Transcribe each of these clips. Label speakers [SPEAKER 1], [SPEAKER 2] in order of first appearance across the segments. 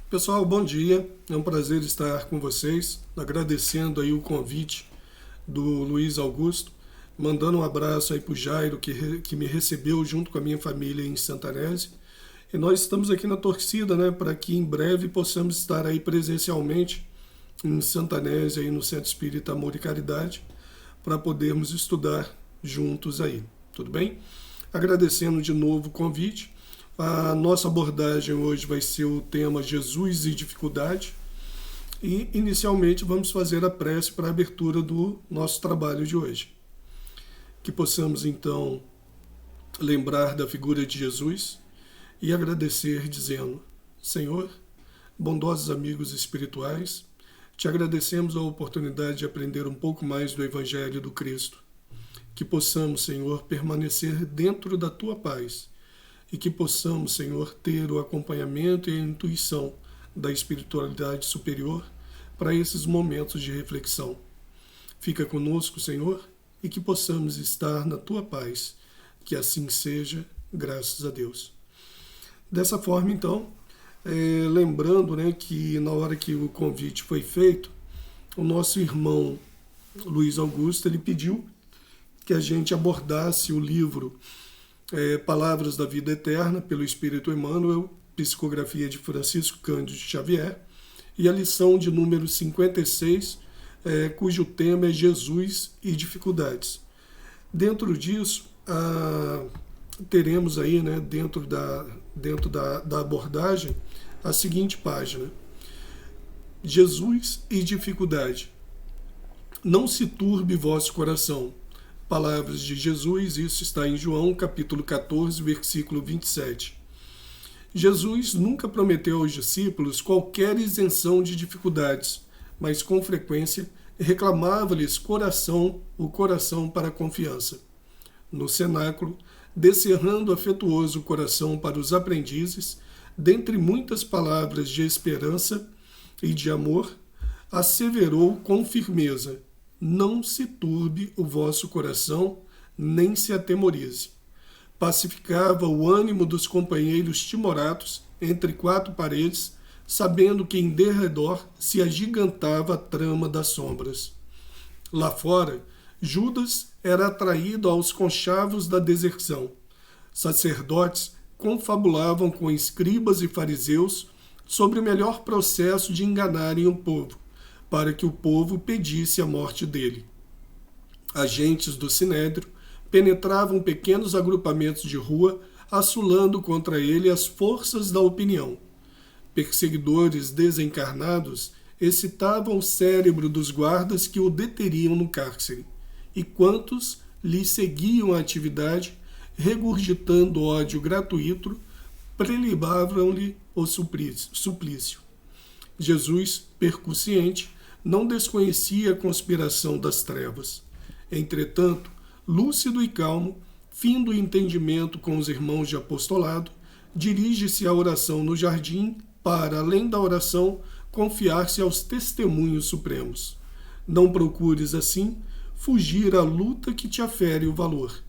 [SPEAKER 1] Pessoal, bom dia. É um prazer estar com vocês, agradecendo aí o convite do Luiz Augusto, mandando um abraço aí para o Jairo, que me recebeu junto com a minha família em Santanese. E nós estamos aqui na torcida, né, para que em breve possamos estar aí presencialmente em Santanese, aí no Centro Espírita Amor e Caridade, para podermos estudar juntos aí, tudo bem? Agradecendo de novo o convite. A nossa abordagem hoje vai ser o tema Jesus e dificuldade. E, inicialmente, vamos fazer a prece para a abertura do nosso trabalho de hoje. Que possamos, então, lembrar da figura de Jesus e agradecer dizendo: Senhor, bondosos amigos espirituais, te agradecemos a oportunidade de aprender um pouco mais do Evangelho do Cristo. Que possamos, Senhor, permanecer dentro da Tua paz e que possamos, Senhor, ter o acompanhamento e a intuição da espiritualidade superior para esses momentos de reflexão. Fica conosco, Senhor, e que possamos estar na Tua paz. Que assim seja, graças a Deus. Dessa forma, então, lembrando, né, que na hora que o convite foi feito, o nosso irmão Luiz Augusto, ele pediu que a gente abordasse o livro Palavras da Vida Eterna, pelo Espírito Emmanuel, psicografia de Francisco Cândido Xavier, e a lição de número 56, cujo tema é Jesus e dificuldades. Dentro disso, teremos aí, né, dentro da abordagem, a seguinte página: Jesus e dificuldade. Não se turbe vosso coração. Palavras de Jesus, isso está em João, capítulo 14, versículo 27. Jesus nunca prometeu aos discípulos qualquer isenção de dificuldades, mas com frequência reclamava-lhes o coração para a confiança. No cenáculo, descerrando afetuoso o coração para os aprendizes, dentre muitas palavras de esperança e de amor, asseverou com firmeza: não se turbe o vosso coração, nem se atemorize. Pacificava o ânimo dos companheiros timoratos entre quatro paredes, sabendo que em derredor se agigantava a trama das sombras. Lá fora, Judas era atraído aos conchavos da deserção. Sacerdotes confabulavam com escribas e fariseus sobre o melhor processo de enganarem o povo, para que o povo pedisse a morte dele. Agentes do Sinédrio penetravam pequenos agrupamentos de rua, assolando contra ele as forças da opinião. Perseguidores desencarnados excitavam o cérebro dos guardas que o deteriam no cárcere, e quantos lhe seguiam a atividade, regurgitando ódio gratuito, prelibavam-lhe o suplício. Jesus, percussiente, não desconhecia a conspiração das trevas. Entretanto, lúcido e calmo, findo o entendimento com os irmãos de apostolado, dirige-se à oração no jardim para, além da oração, confiar-se aos testemunhos supremos. Não procures, assim, fugir à luta que te afere o valor.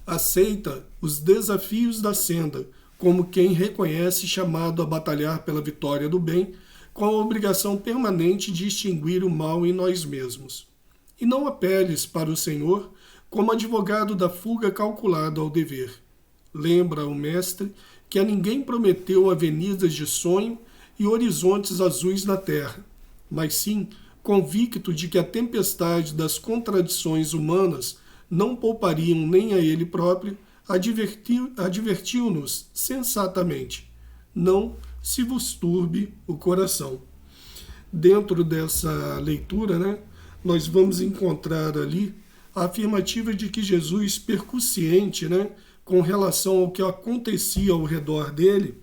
[SPEAKER 1] Aceita os desafios da senda, como quem reconhece chamado a batalhar pela vitória do bem, com a obrigação permanente de extinguir o mal em nós mesmos. E não apeles para o Senhor como advogado da fuga calculado ao dever. Lembra o mestre que a ninguém prometeu avenidas de sonho e horizontes azuis na terra, mas sim convicto de que a tempestade das contradições humanas não poupariam nem a ele próprio, advertiu-nos sensatamente: não se vos turbe o coração. Dentro dessa leitura, né, nós vamos encontrar ali a afirmativa de que Jesus, percussiente, né, com relação ao que acontecia ao redor dele,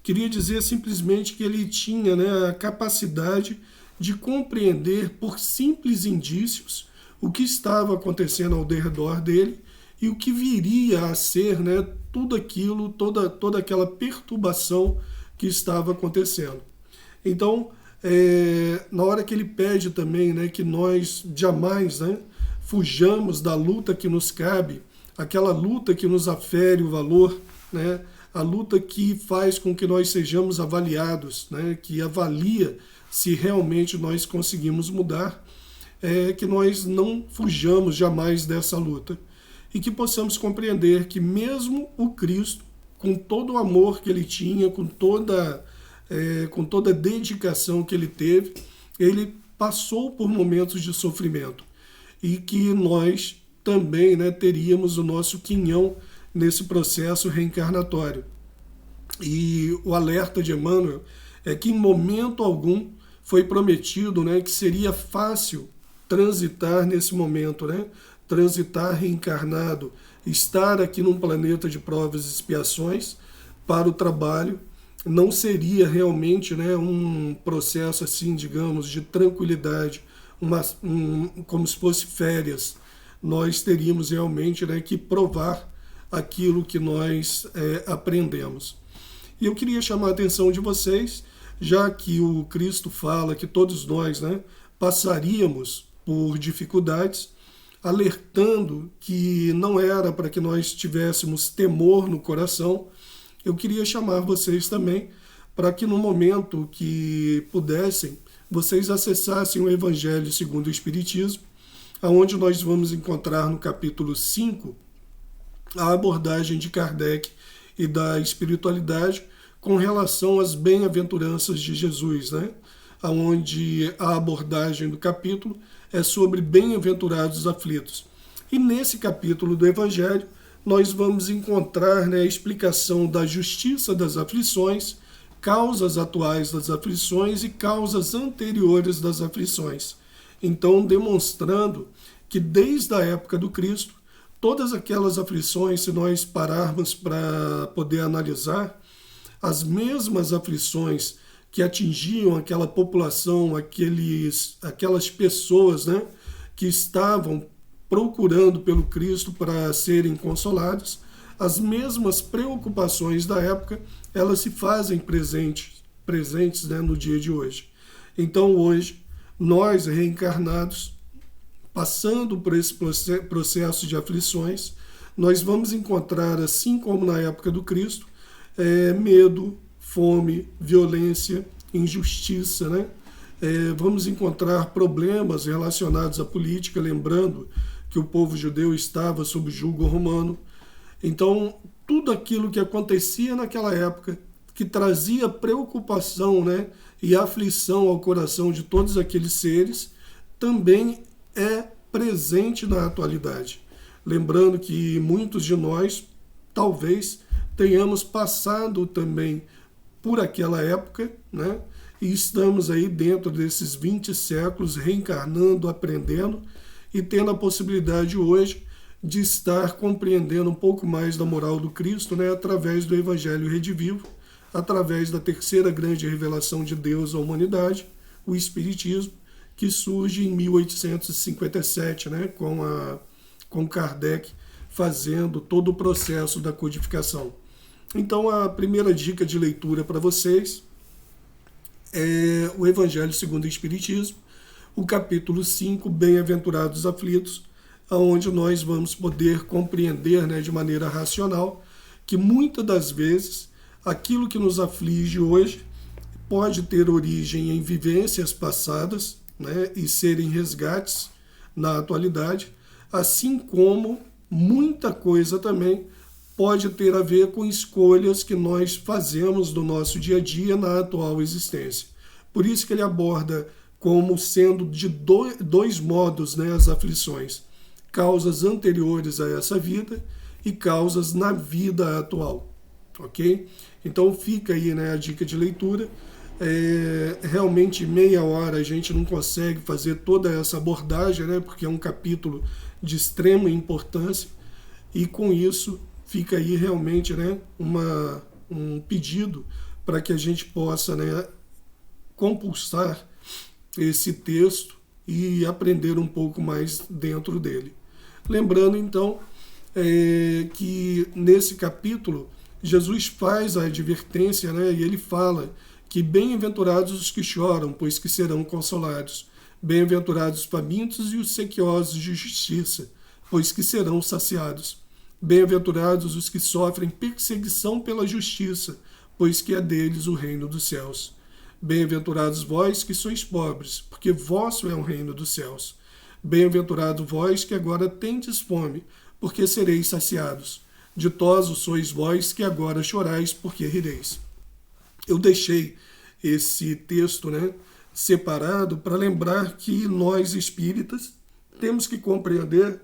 [SPEAKER 1] queria dizer simplesmente que ele tinha, né, a capacidade de compreender por simples indícios o que estava acontecendo ao redor dele e o que viria a ser, né, tudo aquilo, toda aquela perturbação que estava acontecendo. Então, na hora que ele pede também, né, que nós jamais, né, fujamos da luta que nos cabe, aquela luta que nos afere o valor, né, a luta que faz com que nós sejamos avaliados, né? Que avalia se realmente nós conseguimos mudar, que nós não fujamos jamais dessa luta e que possamos compreender que mesmo o Cristo, com todo o amor que ele tinha, com toda a dedicação que ele teve, ele passou por momentos de sofrimento e que nós também, né, teríamos o nosso quinhão nesse processo reencarnatório. E o alerta de Emmanuel é que em momento algum foi prometido, né, que seria fácil transitar nesse momento, né, transitar reencarnado, estar aqui num planeta de provas e expiações para o trabalho. Não seria realmente, né, um processo assim, digamos, de tranquilidade, como se fosse férias. Nós teríamos realmente, né, que provar aquilo que nós aprendemos. E eu queria chamar a atenção de vocês, já que o Cristo fala que todos nós, né, passaríamos por dificuldades, alertando que não era para que nós tivéssemos temor no coração. Eu queria chamar vocês também para que no momento que pudessem, vocês acessassem o Evangelho segundo o Espiritismo, onde nós vamos encontrar no capítulo 5 a abordagem de Kardec e da espiritualidade com relação às bem-aventuranças de Jesus, né? Onde a abordagem do capítulo é sobre bem-aventurados os aflitos. E nesse capítulo do Evangelho, nós vamos encontrar, né, a explicação da justiça das aflições, causas atuais das aflições e causas anteriores das aflições. Então, demonstrando que desde a época do Cristo, todas aquelas aflições, se nós pararmos para poder analisar, as mesmas aflições que atingiam aquela população, aquelas pessoas, né, que estavam procurando pelo Cristo para serem consolados, as mesmas preocupações da época, elas se fazem presentes, né, no dia de hoje. Então hoje, nós reencarnados, passando por esse processo de aflições, nós vamos encontrar, assim como na época do Cristo, medo, fome, violência, injustiça, né? Vamos encontrar problemas relacionados à política, lembrando que o povo judeu estava sob julgo romano. Então, tudo aquilo que acontecia naquela época, que trazia preocupação, né, e aflição ao coração de todos aqueles seres, também é presente na atualidade. Lembrando que muitos de nós, talvez, tenhamos passado também por aquela época, né, e estamos aí dentro desses 20 séculos reencarnando, aprendendo e tendo a possibilidade hoje de estar compreendendo um pouco mais da moral do Cristo, né, através do Evangelho Redivivo, através da terceira grande revelação de Deus à humanidade, o Espiritismo, que surge em 1857, né, com Kardec fazendo todo o processo da codificação. Então, a primeira dica de leitura para vocês é o Evangelho segundo o Espiritismo, o capítulo 5, Bem-aventurados os aflitos, onde nós vamos poder compreender, né, de maneira racional que muitas das vezes aquilo que nos aflige hoje pode ter origem em vivências passadas, né, e serem resgates na atualidade, assim como muita coisa também pode ter a ver com escolhas que nós fazemos do nosso dia a dia na atual existência. Por isso que ele aborda como sendo de dois modos, né, as aflições. Causas anteriores a essa vida e causas na vida atual. Ok? Então fica aí, né, a dica de leitura. Realmente meia hora a gente não consegue fazer toda essa abordagem, né, porque é um capítulo de extrema importância. E com isso fica aí realmente, né, um pedido para que a gente possa, né, compulsar esse texto e aprender um pouco mais dentro dele. Lembrando então que nesse capítulo Jesus faz a advertência, né, e ele fala que bem-aventurados os que choram, pois que serão consolados. Bem-aventurados os famintos e os sequiosos de justiça, pois que serão saciados. Bem-aventurados os que sofrem perseguição pela justiça, pois que é deles o reino dos céus. Bem-aventurados vós que sois pobres, porque vosso é o reino dos céus. Bem-aventurado vós que agora tendes fome, porque sereis saciados. Ditosos sois vós que agora chorais, porque rireis. Eu deixei esse texto, separado para lembrar que nós espíritas temos que compreender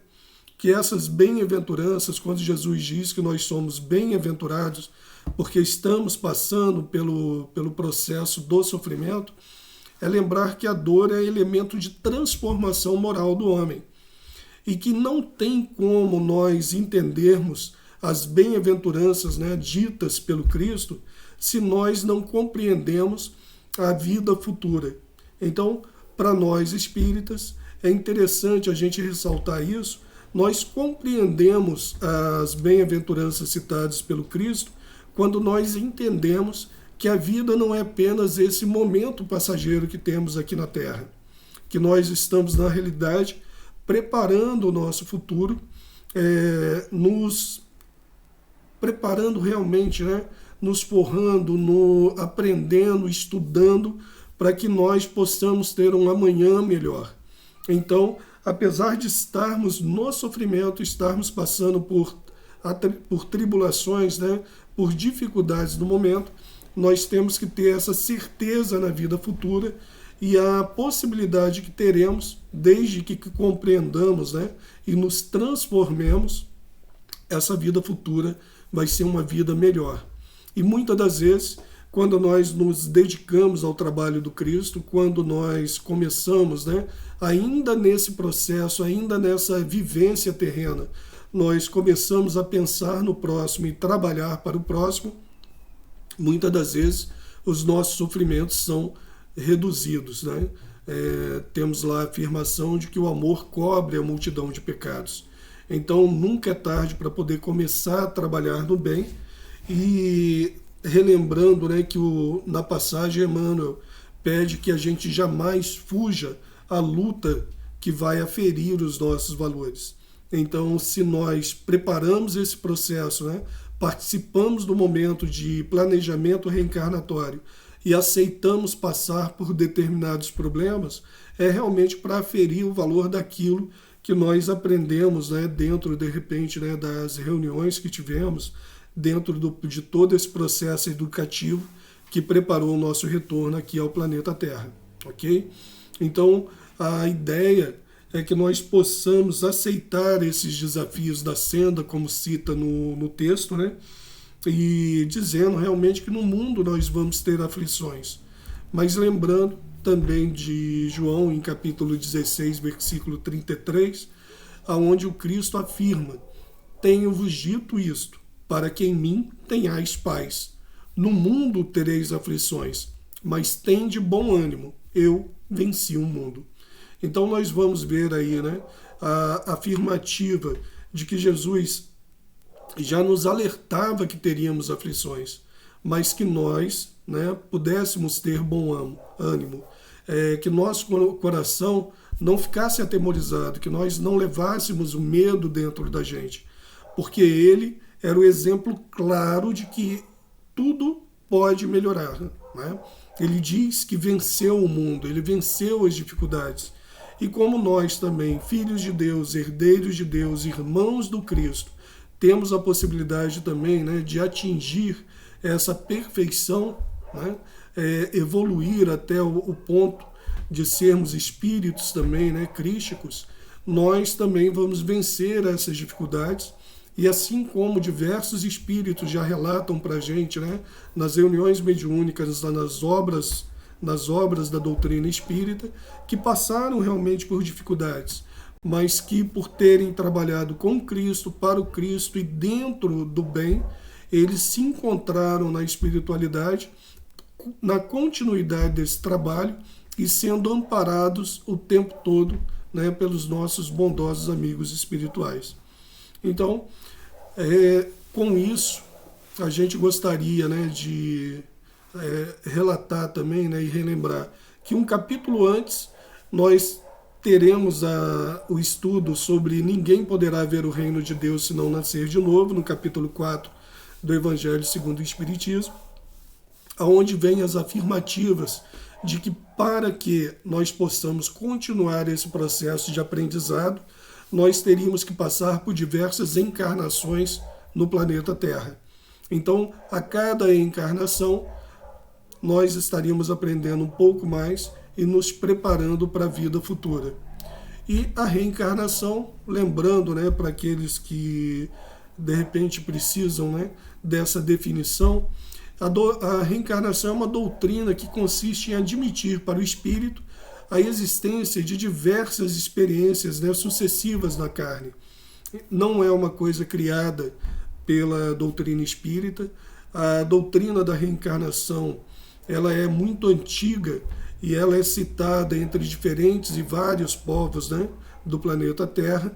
[SPEAKER 1] que essas bem-aventuranças, quando Jesus diz que nós somos bem-aventurados porque estamos passando pelo processo do sofrimento, é lembrar que a dor é elemento de transformação moral do homem e que não tem como nós entendermos as bem-aventuranças ditas pelo Cristo se nós não compreendemos a vida futura. Então, para nós espíritas, é interessante a gente ressaltar isso. Nós compreendemos as bem-aventuranças citadas pelo Cristo quando nós entendemos que a vida não é apenas esse momento passageiro que temos aqui na Terra, que nós estamos, na realidade, preparando o nosso futuro, nos preparando realmente, nos forrando, aprendendo, estudando, para que nós possamos ter um amanhã melhor. Então, apesar de estarmos no sofrimento, estarmos passando por tribulações, por dificuldades no momento, nós temos que ter essa certeza na vida futura e a possibilidade que teremos, desde que compreendamos e nos transformemos, essa vida futura vai ser uma vida melhor. E muitas das vezes, quando nós nos dedicamos ao trabalho do Cristo, quando nós começamos, ainda nesse processo, ainda nessa vivência terrena, nós começamos a pensar no próximo e trabalhar para o próximo, muitas das vezes os nossos sofrimentos são reduzidos. Temos lá a afirmação de que o amor cobre a multidão de pecados. Então nunca é tarde para poder começar a trabalhar no bem. E relembrando que na passagem Emmanuel pede que a gente jamais fuja à luta que vai aferir os nossos valores. Então, se nós preparamos esse processo, participamos do momento de planejamento reencarnatório e aceitamos passar por determinados problemas, é realmente para aferir o valor daquilo que nós aprendemos dentro, de repente, das reuniões que tivemos, dentro de todo esse processo educativo que preparou o nosso retorno aqui ao planeta Terra, ok? Então, a ideia é que nós possamos aceitar esses desafios da senda, como cita no texto, e dizendo realmente que no mundo nós vamos ter aflições. Mas lembrando também de João, em capítulo 16, versículo 33, aonde o Cristo afirma: tenho-vos dito isto, para que em mim tenhais paz. No mundo tereis aflições, mas tende bom ânimo, eu venci o mundo. Então nós vamos ver aí a afirmativa de que Jesus já nos alertava que teríamos aflições, mas que nós pudéssemos ter bom ânimo, que nosso coração não ficasse atemorizado, que nós não levássemos o medo dentro da gente, porque ele era o exemplo claro de que tudo pode melhorar. Ele diz que venceu o mundo, ele venceu as dificuldades. E como nós também, filhos de Deus, herdeiros de Deus, irmãos do Cristo, temos a possibilidade também de atingir essa perfeição, evoluir até o ponto de sermos espíritos também crísticos, nós também vamos vencer essas dificuldades. E assim como diversos espíritos já relatam para a gente, nas reuniões mediúnicas, nas obras da doutrina espírita, que passaram realmente por dificuldades, mas que por terem trabalhado com Cristo, para o Cristo e dentro do bem, eles se encontraram na espiritualidade, na continuidade desse trabalho e sendo amparados o tempo todo pelos nossos bondosos amigos espirituais. Então, com isso, a gente gostaria de relatar também e relembrar que um capítulo antes nós teremos o estudo sobre ninguém poderá ver o reino de Deus se não nascer de novo, no capítulo 4 do Evangelho segundo o Espiritismo, onde vem as afirmativas de que para que nós possamos continuar esse processo de aprendizado, nós teríamos que passar por diversas encarnações no planeta Terra. Então, a cada encarnação, nós estaríamos aprendendo um pouco mais e nos preparando para a vida futura. E a reencarnação, lembrando, né, para aqueles que de repente precisam, né, dessa definição, a reencarnação é uma doutrina que consiste em admitir para o espírito a existência de diversas experiências, né, sucessivas na carne. Não é uma coisa criada pela doutrina espírita. A doutrina da reencarnação, ela é muito antiga e ela é citada entre diferentes e vários povos, né, do planeta Terra.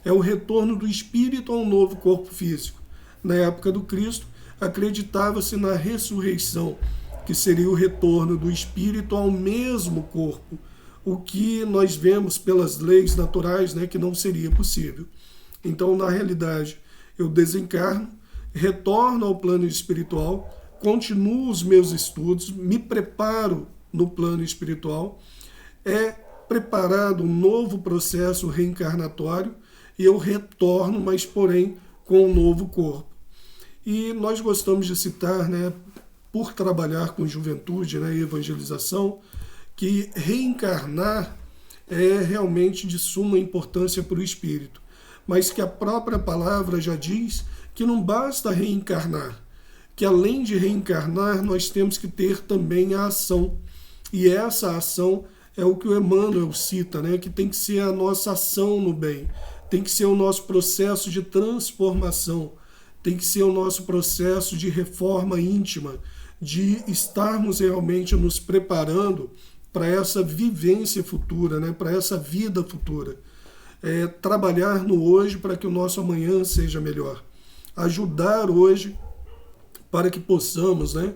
[SPEAKER 1] É o retorno do espírito a um novo corpo físico. Na época do Cristo, acreditava-se na ressurreição, que seria o retorno do espírito ao mesmo corpo, o que nós vemos pelas leis naturais, né, que não seria possível. Então, na realidade, eu desencarno, retorno ao plano espiritual, continuo os meus estudos, me preparo no plano espiritual, é preparado um novo processo reencarnatório e eu retorno, mas porém com um novo corpo. E nós gostamos de citar, né, por trabalhar com juventude, né, e evangelização, que reencarnar é realmente de suma importância para o espírito, mas que a própria palavra já diz que não basta reencarnar, que além de reencarnar nós temos que ter também a ação. E essa ação é o que o Emmanuel cita, né, que tem que ser a nossa ação no bem, tem que ser o nosso processo de transformação, tem que ser o nosso processo de reforma íntima, de estarmos realmente nos preparando para essa vivência futura, né, para essa vida futura. Trabalhar no hoje para que o nosso amanhã seja melhor. Ajudar hoje para que possamos, né,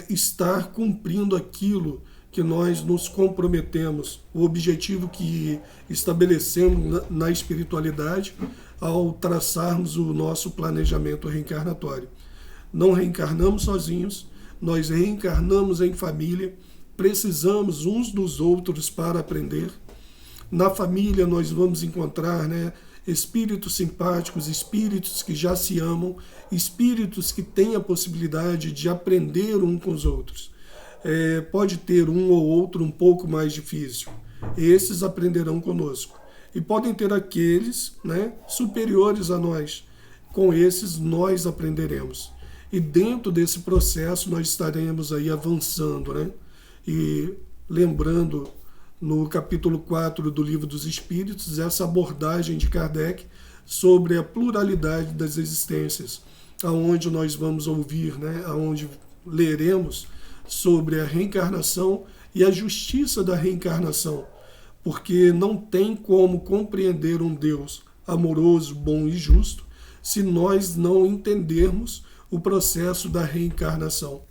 [SPEAKER 1] estar cumprindo aquilo que nós nos comprometemos, o objetivo que estabelecemos na espiritualidade ao traçarmos o nosso planejamento reencarnatório. Não reencarnamos sozinhos, nós reencarnamos em família, precisamos uns dos outros para aprender. Na família nós vamos encontrar, né, espíritos simpáticos, espíritos que já se amam, espíritos que têm a possibilidade de aprender um com os outros. Pode ter um ou outro um pouco mais difícil. Esses aprenderão conosco. E podem ter aqueles, né, superiores a nós. Com esses nós aprenderemos. E dentro desse processo nós estaremos aí avançando, né? E lembrando no capítulo 4 do Livro dos Espíritos, essa abordagem de Kardec sobre a pluralidade das existências, aonde nós vamos ouvir, né, aonde leremos sobre a reencarnação e a justiça da reencarnação, porque não tem como compreender um Deus amoroso, bom e justo se nós não entendermos o processo da reencarnação.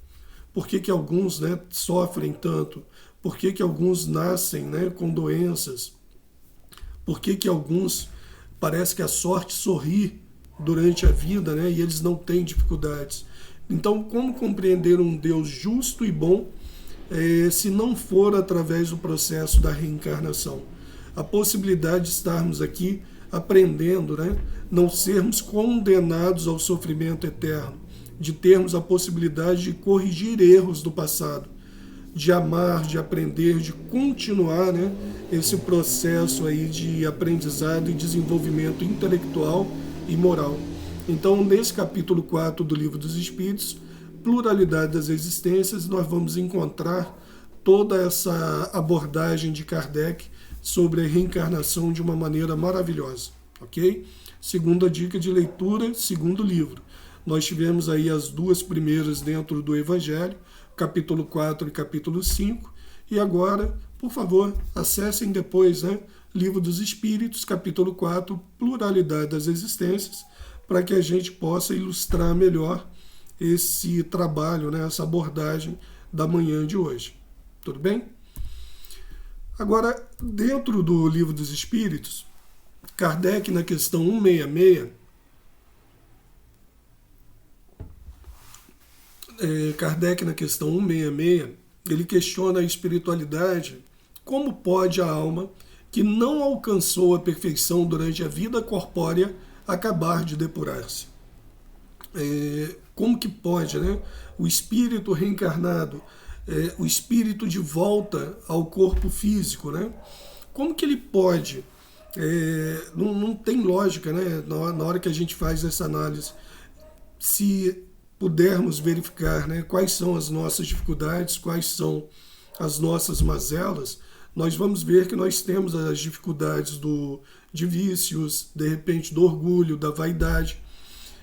[SPEAKER 1] Por que alguns, né, sofrem tanto? Por que alguns nascem, né, com doenças? Por que alguns parece que a sorte sorri durante a vida, né, e eles não têm dificuldades? Então, como compreender um Deus justo e bom se não for através do processo da reencarnação? A possibilidade de estarmos aqui aprendendo, né, não sermos condenados ao sofrimento eterno, de termos a possibilidade de corrigir erros do passado, de amar, de aprender, de continuar, né, esse processo aí de aprendizado e desenvolvimento intelectual e moral. Então, nesse capítulo 4 do Livro dos Espíritos, Pluralidade das Existências, nós vamos encontrar toda essa abordagem de Kardec sobre a reencarnação de uma maneira maravilhosa, ok? Segunda dica de leitura, segundo livro. Nós tivemos aí as duas primeiras dentro do Evangelho, capítulo 4 e capítulo 5, e agora, por favor, acessem depois, né, Livro dos Espíritos, capítulo 4, Pluralidade das Existências, para que a gente possa ilustrar melhor esse trabalho, né, essa abordagem da manhã de hoje. Tudo bem? Agora, dentro do Livro dos Espíritos, Kardec, na questão 166, ele questiona a espiritualidade, como pode a alma que não alcançou a perfeição durante a vida corpórea acabar de depurar-se? Como que pode, né, o espírito reencarnado, o espírito de volta ao corpo físico, né? Como que ele pode? Não tem lógica, né? Na hora que a gente faz essa análise, se pudermos verificar, né, quais são as nossas dificuldades, quais são as nossas mazelas, nós vamos ver que nós temos as dificuldades de vícios, de repente do orgulho, da vaidade.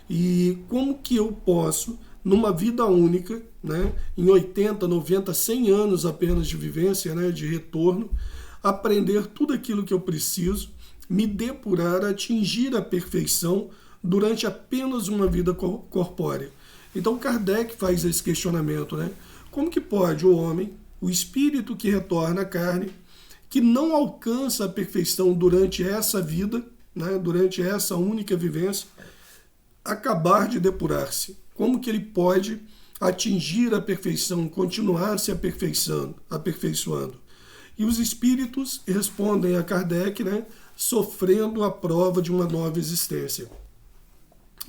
[SPEAKER 1] E como que eu posso, numa vida única, né, em 80, 90, 100 anos apenas de vivência, né, de retorno, aprender tudo aquilo que eu preciso, me depurar, atingir a perfeição durante apenas uma vida corpórea? Então Kardec faz esse questionamento, né? Como que pode o homem, o espírito que retorna à carne, que não alcança a perfeição durante essa vida, né, durante essa única vivência, acabar de depurar-se? Como que ele pode atingir a perfeição, continuar se aperfeiçoando? E os espíritos respondem a Kardec, né, sofrendo a prova de uma nova existência.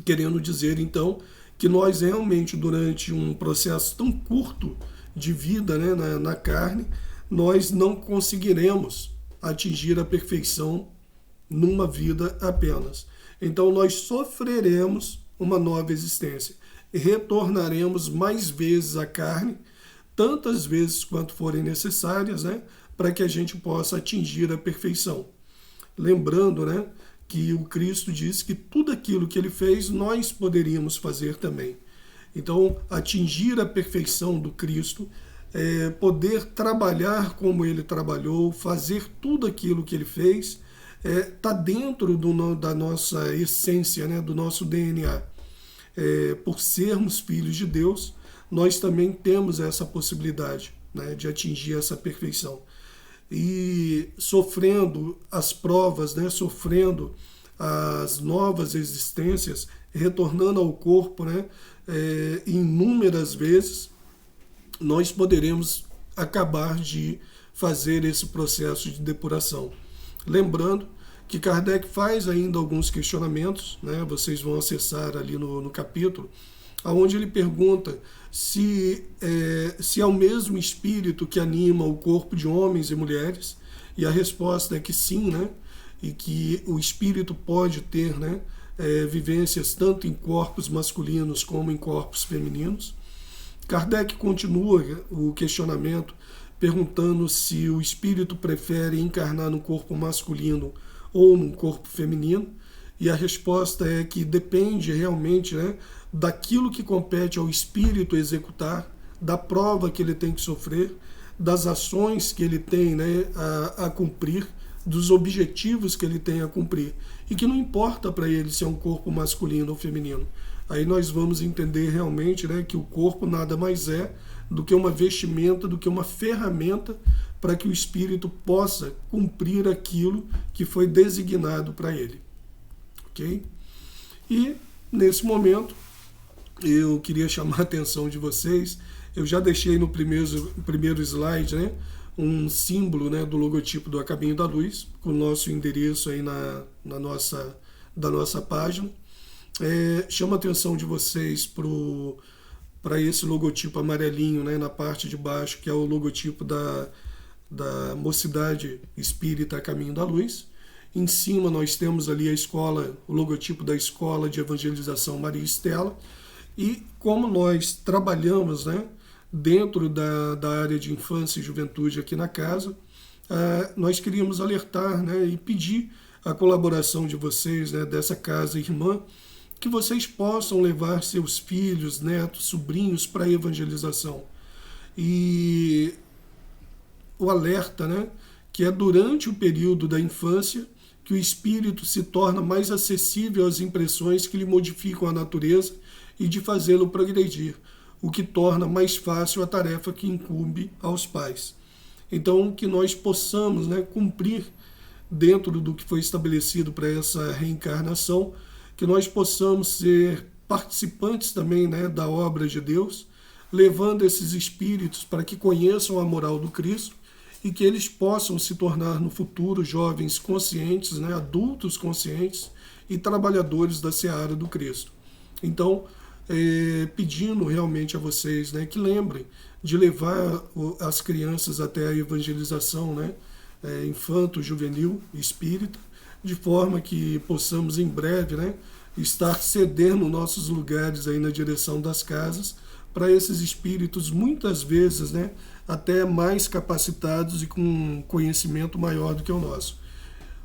[SPEAKER 1] Querendo dizer, então, que nós realmente, durante um processo tão curto de vida, né, na carne, nós não conseguiremos atingir a perfeição numa vida apenas. Então nós sofreremos uma nova existência e retornaremos mais vezes à carne, tantas vezes quanto forem necessárias, né, para que a gente possa atingir a perfeição. Lembrando, né, que o Cristo disse que tudo aquilo que ele fez, nós poderíamos fazer também. Então, atingir a perfeição do Cristo, poder trabalhar como ele trabalhou, fazer tudo aquilo que ele fez, está dentro da nossa essência, né, do nosso DNA. Por sermos filhos de Deus, nós também temos essa possibilidade, né, de atingir essa perfeição. E sofrendo as provas, né, sofrendo as novas existências, retornando ao corpo, né, inúmeras vezes, nós poderemos acabar de fazer esse processo de depuração. Lembrando que Kardec faz ainda alguns questionamentos, né, vocês vão acessar ali no capítulo, onde ele pergunta se é o mesmo espírito que anima o corpo de homens e mulheres, e a resposta é que sim, né, e que o espírito pode ter, né, vivências tanto em corpos masculinos como em corpos femininos. Kardec continua o questionamento perguntando se o espírito prefere encarnar no corpo masculino ou num corpo feminino, e a resposta é que depende realmente, né, daquilo que compete ao espírito executar, da prova que ele tem que sofrer, das ações que ele tem, né, a cumprir, dos objetivos que ele tem a cumprir, e que não importa para ele se é um corpo masculino ou feminino. Aí nós vamos entender realmente, né, que o corpo nada mais é do que uma vestimenta, do que uma ferramenta para que o espírito possa cumprir aquilo que foi designado para ele. Ok? E, nesse momento, eu queria chamar a atenção de vocês. Eu já deixei no primeiro slide, né, um símbolo, né, do logotipo do A Caminho da Luz, com o nosso endereço aí da nossa página. Chama a atenção de vocês para esse logotipo amarelinho, né, na parte de baixo, que é o logotipo da Mocidade Espírita A Caminho da Luz. Em cima nós temos ali o logotipo da Escola de Evangelização Maria Estela. E como nós trabalhamos, né, dentro da área de infância e juventude aqui na casa, nós queríamos alertar, né, e pedir a colaboração de vocês, né, dessa casa irmã, que vocês possam levar seus filhos, netos, sobrinhos para a evangelização. E o alerta, né, que é durante o período da infância que o espírito se torna mais acessível às impressões que lhe modificam a natureza e de fazê-lo progredir, o que torna mais fácil a tarefa que incumbe aos pais. Então, que nós possamos, né, cumprir dentro do que foi estabelecido para essa reencarnação, que nós possamos ser participantes também, né, da obra de Deus, levando esses espíritos para que conheçam a moral do Cristo e que eles possam se tornar no futuro jovens conscientes, né, adultos conscientes e trabalhadores da seara do Cristo. Então, pedindo realmente a vocês, né, que lembrem de levar as crianças até a evangelização, né, infanto, juvenil, espírita, de forma que possamos em breve, né, estar cedendo nossos lugares aí na direção das casas para esses espíritos, muitas vezes, né, até mais capacitados e com conhecimento maior do que o nosso.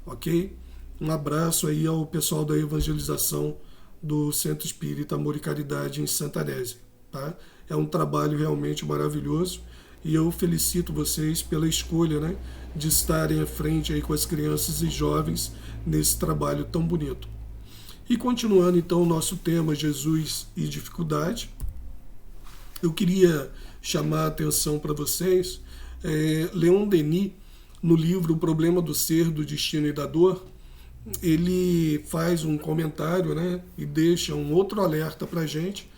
[SPEAKER 1] Ok? Um abraço aí ao pessoal da evangelização do Centro Espírita Amor e Caridade em Santarém. Tá? É um trabalho realmente maravilhoso e eu felicito vocês pela escolha, né, de estarem à frente aí com as crianças e jovens nesse trabalho tão bonito. E continuando então o nosso tema Jesus e dificuldade, eu queria chamar a atenção para vocês, Leon Denis, no livro O Problema do Ser, do Destino e da Dor, ele faz um comentário, né, e deixa um outro alerta para a gente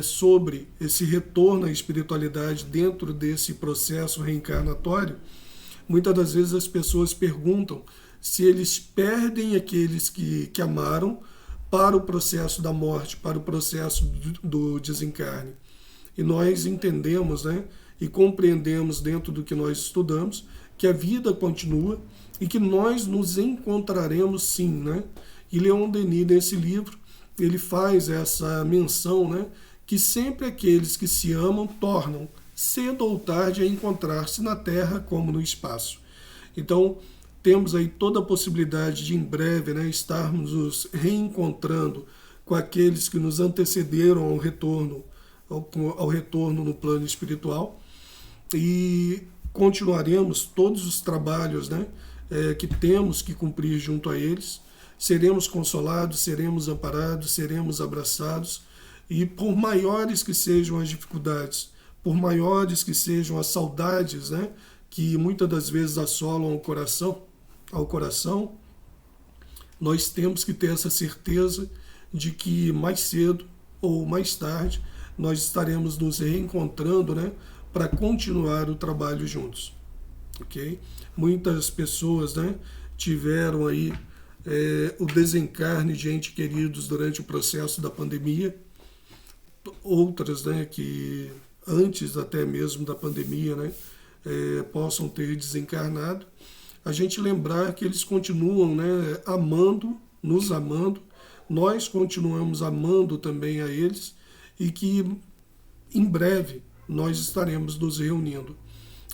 [SPEAKER 1] sobre esse retorno à espiritualidade dentro desse processo reencarnatório. Muitas das vezes as pessoas perguntam se eles perdem aqueles que amaram para o processo da morte, para o processo do desencarne. E nós entendemos, né, e compreendemos dentro do que nós estudamos que a vida continua e que nós nos encontraremos sim, né? E Leon Denis, nesse livro, ele faz essa menção, né, que sempre aqueles que se amam tornam, cedo ou tarde, a encontrar-se na Terra como no espaço. Então, temos aí toda a possibilidade de, em breve, né, estarmos nos reencontrando com aqueles que nos antecederam ao retorno no plano espiritual, e continuaremos todos os trabalhos, né, que temos que cumprir junto a eles. Seremos consolados, seremos amparados, seremos abraçados, e por maiores que sejam as dificuldades, por maiores que sejam as saudades, né, que muitas das vezes assolam ao coração, nós temos que ter essa certeza de que mais cedo ou mais tarde nós estaremos nos reencontrando, né, para continuar o trabalho juntos. Ok? Muitas pessoas, né, tiveram aí o desencarne de entes queridos durante o processo da pandemia, outras, né, que antes até mesmo da pandemia, né, possam ter desencarnado. A gente lembrar que eles continuam, né, nos amando, nós continuamos amando também a eles, e que em breve nós estaremos nos reunindo.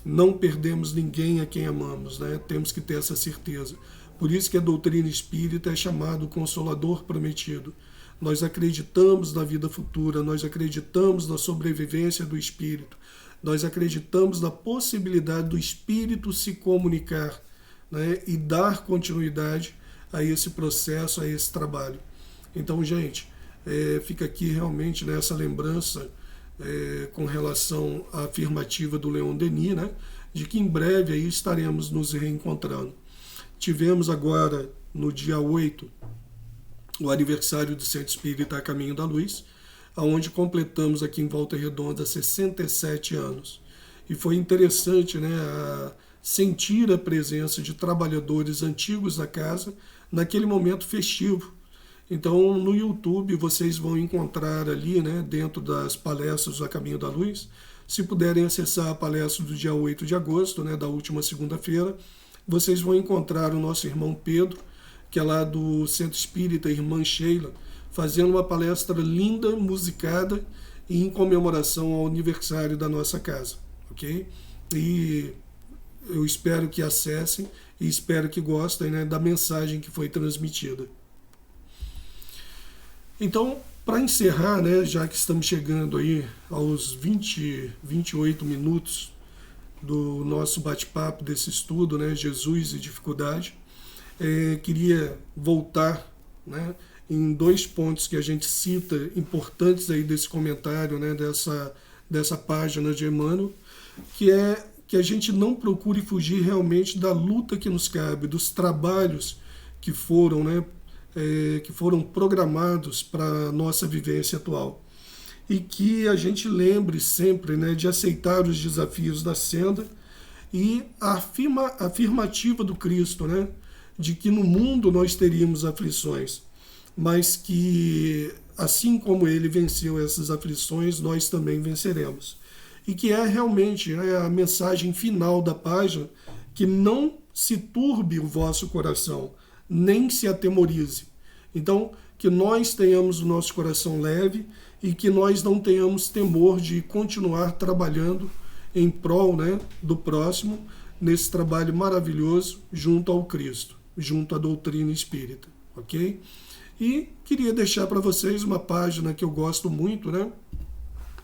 [SPEAKER 1] Não perdemos ninguém a quem amamos, né? Temos que ter essa certeza. Por isso que a doutrina espírita é chamada o Consolador Prometido. Nós acreditamos na vida futura, nós acreditamos na sobrevivência do espírito, nós acreditamos na possibilidade do espírito se comunicar, né, e dar continuidade a esse processo, a esse trabalho. Então, gente, fica aqui realmente nessa lembrança com relação à afirmativa do Leon Denis, né, de que em breve aí estaremos nos reencontrando. Tivemos agora, no dia 8, o aniversário do Centro Espírita A Caminho da Luz, onde completamos aqui em Volta Redonda 67 anos. E foi interessante, né, sentir a presença de trabalhadores antigos da casa naquele momento festivo. Então, no YouTube, vocês vão encontrar ali, né, dentro das palestras do A Caminho da Luz, se puderem acessar a palestra do dia 8 de agosto, né, da última segunda-feira, vocês vão encontrar o nosso irmão Pedro, que é lá do Centro Espírita Irmã Sheila, fazendo uma palestra linda, musicada, em comemoração ao aniversário da nossa casa, ok? E eu espero que acessem e espero que gostem, né, da mensagem que foi transmitida. Então, para encerrar, né, já que estamos chegando aí aos 28 minutos do nosso bate-papo desse estudo, né, Jesus e dificuldade, queria voltar, né, em dois pontos que a gente cita importantes aí desse comentário, né, dessa página de Emmanuel, que é que a gente não procure fugir realmente da luta que nos cabe, dos trabalhos que foram, que foram programados para a nossa vivência atual. E que a gente lembre sempre, de aceitar os desafios da senda e a afirmativa do Cristo, de que no mundo nós teríamos aflições, mas que assim como ele venceu essas aflições, nós também venceremos. E que é realmente a mensagem final da página, que não se turbe o vosso coração, nem se atemorize. Então, que nós tenhamos o nosso coração leve e que nós não tenhamos temor de continuar trabalhando em prol do próximo, nesse trabalho maravilhoso junto ao Cristo, junto à doutrina espírita, ok? E queria deixar para vocês uma página que eu gosto muito,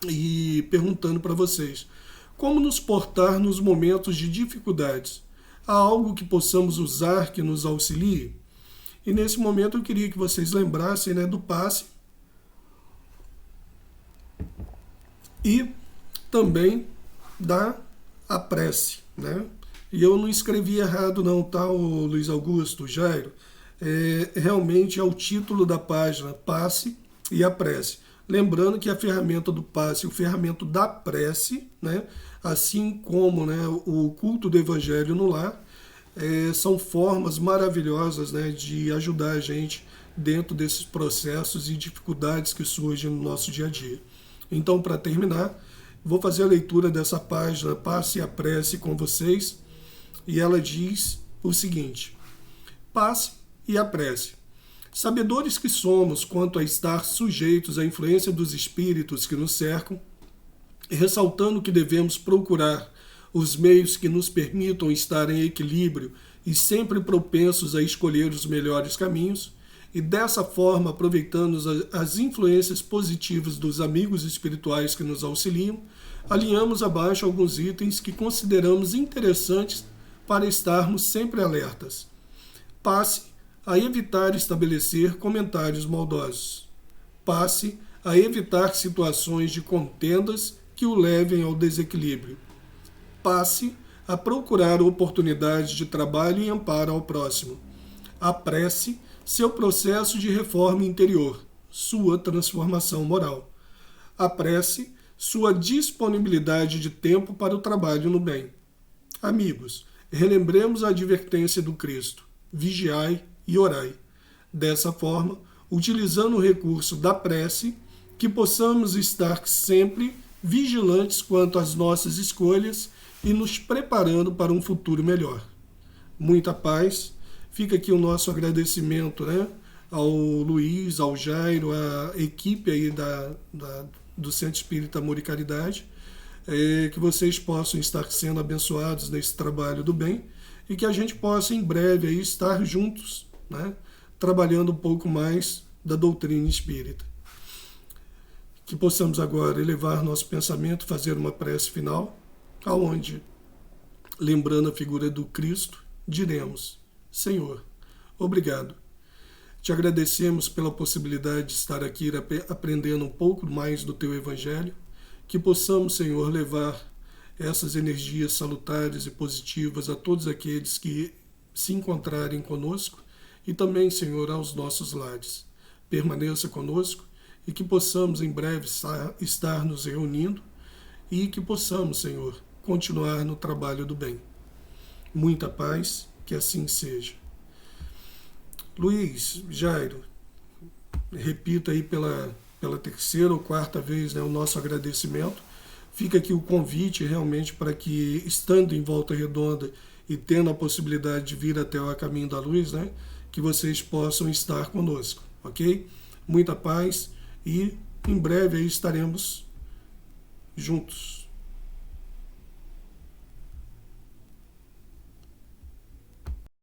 [SPEAKER 1] e perguntando para vocês, como nos portar nos momentos de dificuldades? Há algo que possamos usar que nos auxilie? E nesse momento eu queria que vocês lembrassem do passe e também da prece, E eu não escrevi errado não, tá, o Luiz Augusto, Jairo? Realmente é o título da página, passe e a prece. Lembrando que a ferramenta do passe e o ferramenta da prece, assim como o culto do Evangelho no lar, são formas maravilhosas de ajudar a gente dentro desses processos e dificuldades que surgem no nosso dia a dia. Então, para terminar, vou fazer a leitura dessa página, Passe e a Prece, com vocês, e ela diz o seguinte: passe e a prece. Sabedores que somos quanto a estar sujeitos à influência dos espíritos que nos cercam, ressaltando que devemos procurar os meios que nos permitam estar em equilíbrio e sempre propensos a escolher os melhores caminhos, e dessa forma aproveitando as influências positivas dos amigos espirituais que nos auxiliam, alinhamos abaixo alguns itens que consideramos interessantes para estarmos sempre alertas. Passe a evitar estabelecer comentários maldosos. Passe a evitar situações de contendas que o levem ao desequilíbrio. Passe a procurar oportunidades de trabalho e amparo ao próximo. Apresse seu processo de reforma interior, sua transformação moral. Apresse sua disponibilidade de tempo para o trabalho no bem. Amigos, relembremos a advertência do Cristo: vigiai e orai. Dessa forma, utilizando o recurso da prece, que possamos estar sempre vigilantes quanto às nossas escolhas e nos preparando para um futuro melhor. Muita paz. Fica aqui o nosso agradecimento ao Luiz, ao Jairo, à equipe aí do Centro Espírita Amor e Caridade, que vocês possam estar sendo abençoados nesse trabalho do bem e que a gente possa em breve aí estar juntos, trabalhando um pouco mais da doutrina espírita. Que possamos agora elevar nosso pensamento, fazer uma prece final, aonde, lembrando a figura do Cristo, diremos: Senhor, obrigado. Te agradecemos pela possibilidade de estar aqui aprendendo um pouco mais do Teu Evangelho, que possamos, Senhor, levar essas energias salutares e positivas a todos aqueles que se encontrarem conosco e também, Senhor, aos nossos lares. Permaneça conosco e que possamos em breve estar nos reunindo e que possamos, Senhor, continuar no trabalho do bem. Muita paz, que assim seja. Luiz, Jairo, repito aí pela terceira ou quarta vez o nosso agradecimento. Fica aqui o convite realmente para que, estando em Volta Redonda e tendo a possibilidade de vir até o Caminho da Luz, que vocês possam estar conosco, ok? Muita paz e em breve aí estaremos juntos.